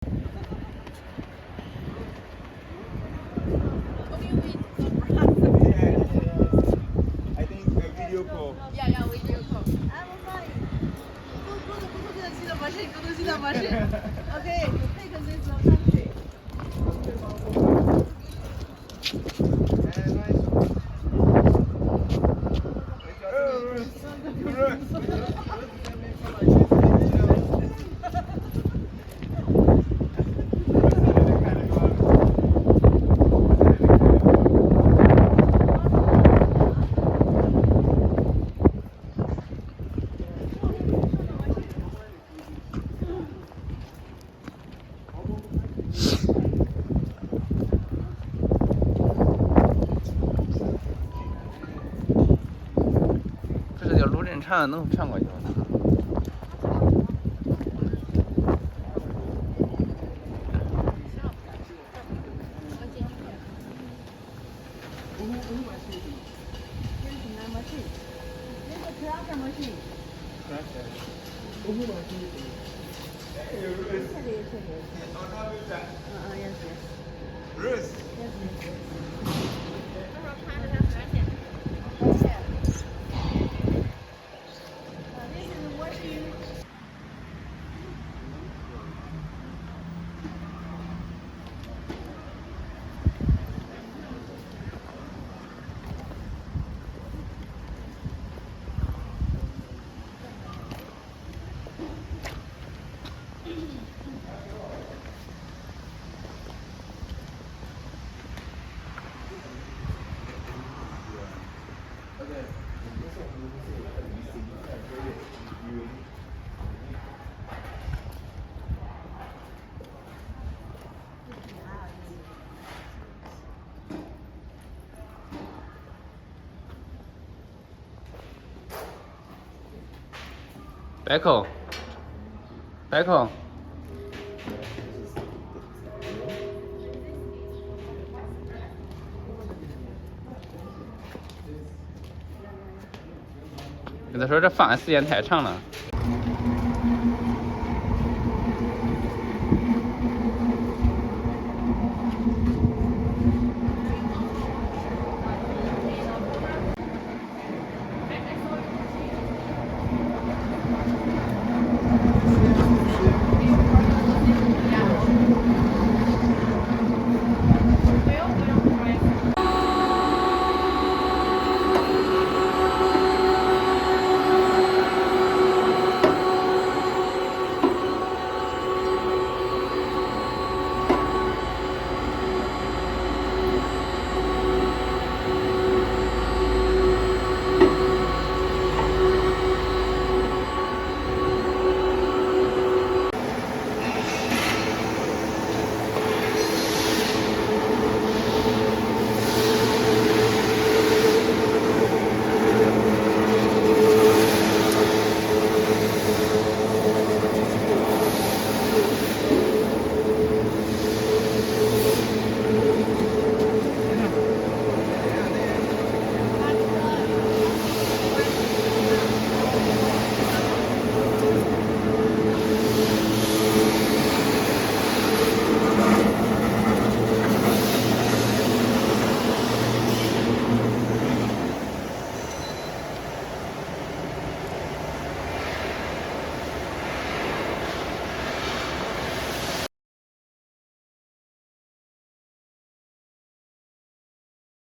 I think a video call. Yeah, video call. I'm fine. Go to the machine. Go to the machine. Okay, you take this country.唱能唱过去吗？白口，白口。跟他说这放的时间太长了。